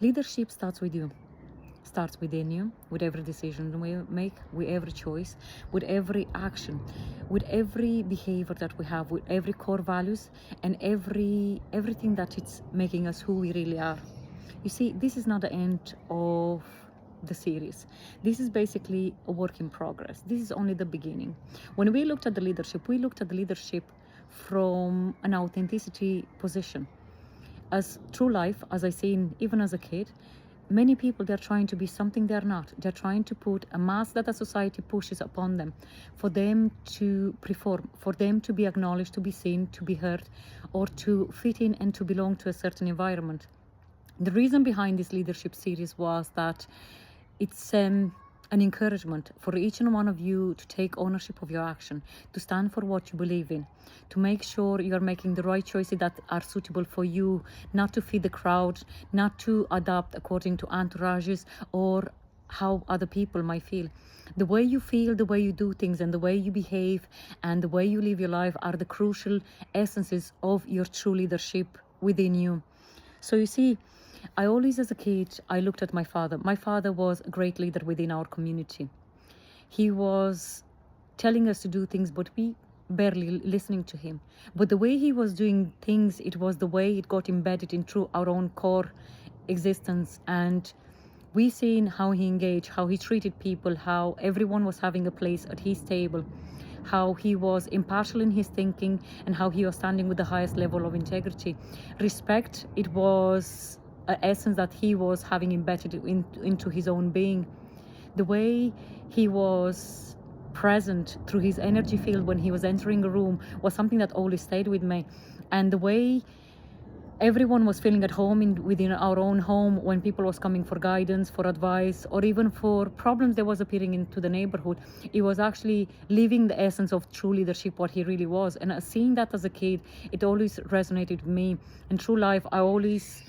Leadership starts with you, starts within you, with every decision we make, with every choice, with every action, with every behavior that we have, with every core values, and everything that it's making us who we really are. You see, this is not the end of the series. This is basically a work in progress. This is only the beginning. When we looked at the leadership, we looked at the leadership from an authenticity position. As true life, as I seen even as a kid, many people, they're trying to be something they're not. They're trying to put a mask that a society pushes upon them for them to perform, for them to be acknowledged, to be seen, to be heard, or to fit in and to belong to a certain environment. The reason behind this leadership series was that it's an encouragement for each and one of you to take ownership of your action, to stand for what you believe in, to make sure you're making the right choices that are suitable for you, not to feed the crowd, not to adapt according to entourages or how other people might feel. The way you feel, the way you do things, and the way you behave, and the way you live your life are the crucial essences of your true leadership within you. So you see, I always, as a kid, I looked at my father. My father was a great leader within our community. He was telling us to do things, but we barely listening to him. But the way he was doing things, it was the way it got embedded into our own core existence. And we seen how he engaged, how he treated people, how everyone was having a place at his table, how he was impartial in his thinking, and how he was standing with the highest level of integrity. Respect, it was an essence that he was having embedded into his own being. The way he was present through his energy field when he was entering a room was something that always stayed with me. And the way everyone was feeling at home within our own home when people was coming for guidance, for advice, or even for problems that was appearing into the neighborhood, it was actually living the essence of true leadership, what he really was. And seeing that as a kid, it always resonated with me. In true life, I always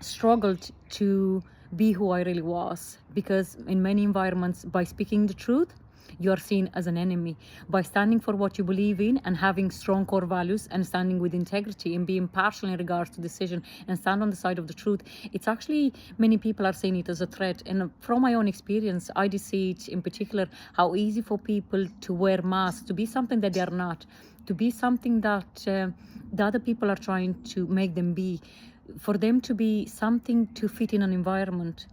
struggled to be who I really was, because in many environments, by speaking the truth, you are seen as an enemy. By standing for what you believe in and having strong core values and standing with integrity and being partial in regards to decision and stand on the side of the truth, it's actually, many people are seeing it as a threat. And from my own experience, I did see it in particular, how easy for people to wear masks, to be something that they are not, to be something that the other people are trying to make them be, for them to be something to fit in an environment.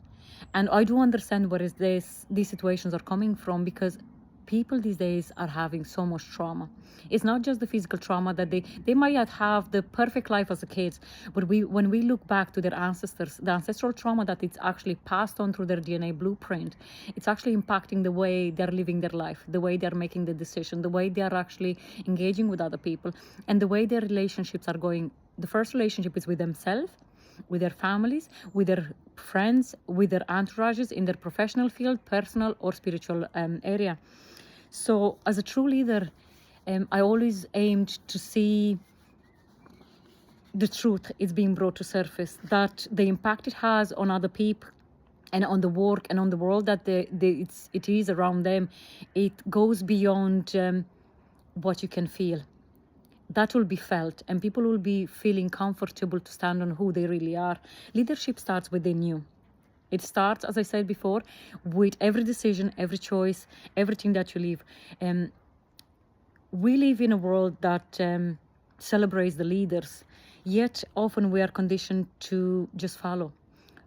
And I do understand where these situations are coming from, because people these days are having so much trauma. It's not just the physical trauma that they might have the perfect life as a kid, but when we look back to their ancestors, the ancestral trauma that it's actually passed on through their DNA blueprint, it's actually impacting the way they're living their life, the way they're making the decision, the way they are actually engaging with other people, and the way their relationships are going. The first relationship is with themselves, with their families, with their friends, with their entourages in their professional field, personal or spiritual area. So as a true leader, I always aimed to see the truth is being brought to surface, that the impact it has on other people and on the work and on the world that it is around them, it goes beyond what you can feel. That will be felt, and people will be feeling comfortable to stand on who they really are. Leadership starts within you. It starts, as I said before, with every decision, every choice, everything that you live. We live in a world that celebrates the leaders, yet often we are conditioned to just follow,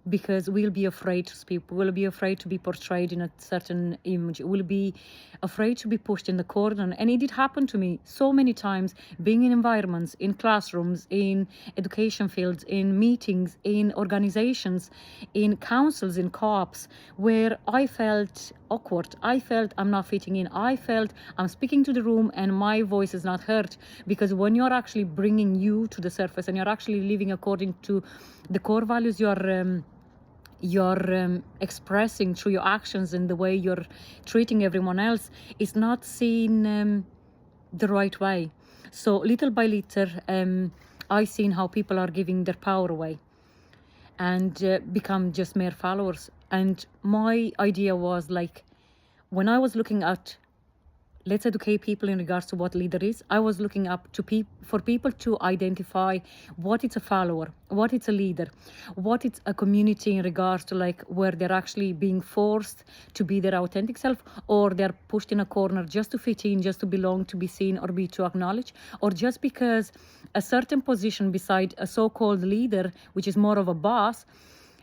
because we'll be afraid to speak, we'll be afraid to be portrayed in a certain image, we'll be afraid to be pushed in the corner. And it did happen to me so many times, being in environments, in classrooms, in education fields, in meetings, in organizations, in councils, in co-ops, where I felt awkward, I felt I'm not fitting in, I felt I'm speaking to the room and my voice is not heard. Because when you're actually bringing you to the surface and you're actually living according to the core values you're expressing through your actions and the way you're treating everyone else, is not seen the right way. So little by little, I seen how people are giving their power away and become just mere followers. And my idea was, like, when I was looking at let's educate people in regards to what leader is. I was looking up to for people to identify what it's a follower, what it's a leader, what it's a community in regards to like where they're actually being forced to be their authentic self, or they're pushed in a corner just to fit in, just to belong, to be seen, or be to acknowledge, or just because a certain position beside a so-called leader, which is more of a boss,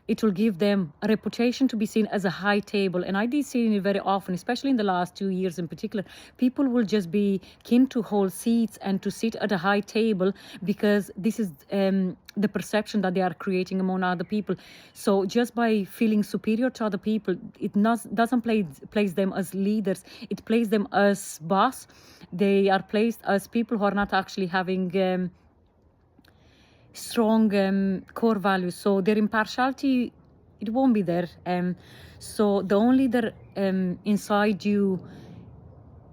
it will give them a reputation to be seen as a high table. And I did see it very often, especially in the last 2 years in particular. People will just be keen to hold seats and to sit at a high table because this is the perception that they are creating among other people. So just by feeling superior to other people, it doesn't place them as leaders. It places them as boss. They are placed as people who are not actually having strong core values, so their impartiality, it won't be there. So the only that inside you,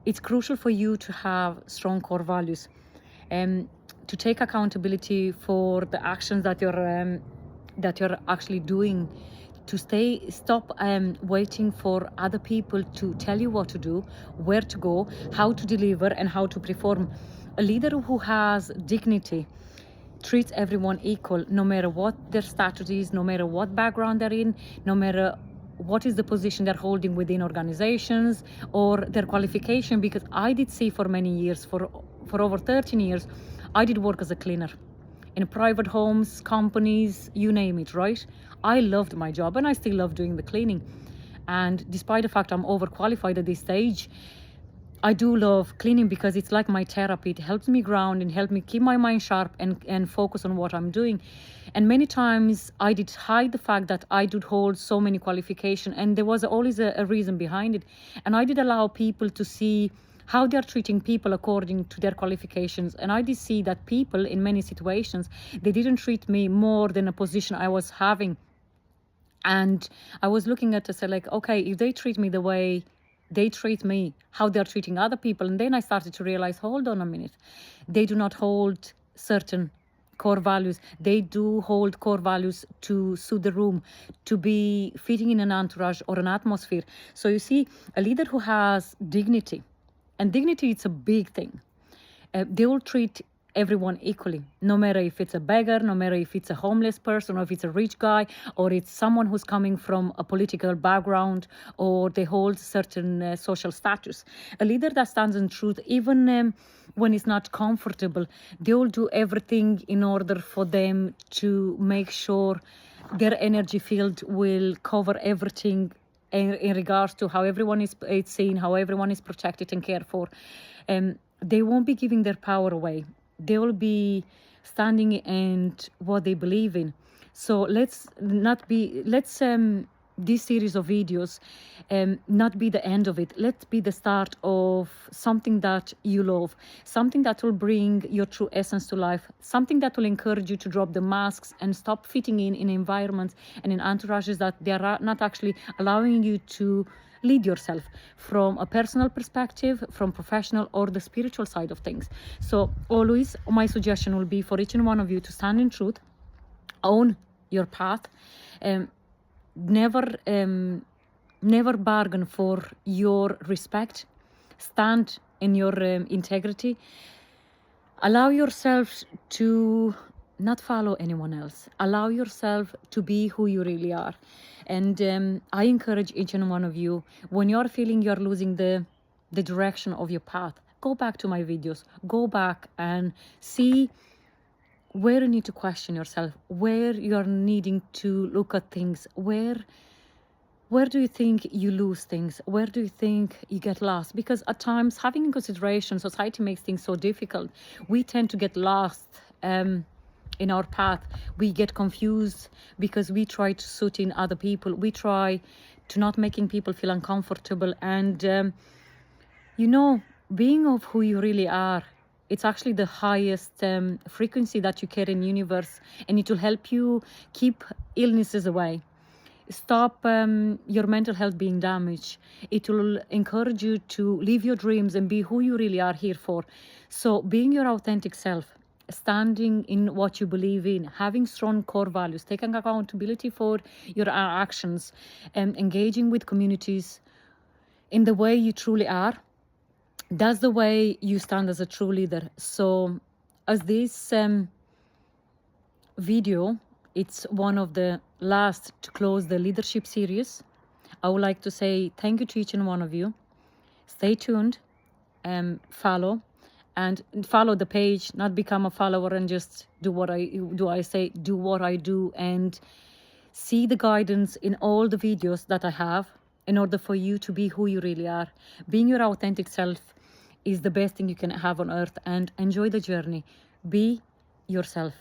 it's crucial for you to have strong core values, to take accountability for the actions that you're actually doing, to stop waiting for other people to tell you what to do, where to go, how to deliver, and how to perform. A leader who has dignity treats everyone equal, no matter what their status is, no matter what background they're in, no matter what is the position they're holding within organizations or their qualification. Because I did see for many years, for over 13 years, I did work as a cleaner in private homes, companies, you name it, right? I loved my job and I still love doing the cleaning. And despite the fact I'm overqualified at this stage, I do love cleaning because it's like my therapy. It helps me ground and help me keep my mind sharp and focus on what I'm doing. And many times I did hide the fact that I did hold so many qualifications, and there was always a reason behind it. And I did allow people to see how they're treating people according to their qualifications. And I did see that people in many situations, they didn't treat me more than a position I was having. And I was looking at it, say like, okay, if they treat me the way they treat me, how they're treating other people. And then I started to realize, hold on a minute, they do not hold certain core values. They do hold core values to suit the room, to be fitting in an entourage or an atmosphere. So you see, a leader who has dignity, and dignity, it's a big thing. They will treat everyone equally, no matter if it's a beggar, no matter if it's a homeless person, or if it's a rich guy, or it's someone who's coming from a political background, or they hold certain social status. A leader that stands in truth, even when it's not comfortable, they will do everything in order for them to make sure their energy field will cover everything in regards to how everyone is seen, how everyone is protected and cared for. They won't be giving their power away. They will be standing in what they believe in. So let's this series of videos not be the end of it. Let's be the start of something that you love, something that will bring your true essence to life, something that will encourage you to drop the masks and stop fitting in environments and in entourages that they are not actually allowing you to lead yourself from a personal perspective, from professional or the spiritual side of things. So always my suggestion will be for each and one of you to stand in truth, own your path, never bargain for your respect, stand in your integrity, allow yourself to not follow anyone else, allow yourself to be who you really are. And I encourage each and one of you, when you're feeling you're losing the direction of your path, go back to my videos, go back and see where you need to question yourself, where you're needing to look at things, where do you think you lose things? Where do you think you get lost? Because at times, having in consideration, society makes things so difficult. We tend to get lost in our path. We get confused because we try to suit in other people. We try to not making people feel uncomfortable. And, being of who you really are, it's actually the highest frequency that you carry in the universe. And it will help you keep illnesses away. Stop your mental health being damaged. It will encourage you to live your dreams and be who you really are here for. So being your authentic self, standing in what you believe in, having strong core values, taking accountability for your actions, and engaging with communities in the way you truly are, That's the way you stand as a true leader. So as this video, it's one of the last to close the leadership series, I would like to say thank you to each and one of you. Stay tuned, follow the page, not become a follower and just do what I do, and see the guidance in all the videos that I have in order for you to be who you really are. Being your authentic self is the best thing you can have on earth, and enjoy the journey. Be yourself.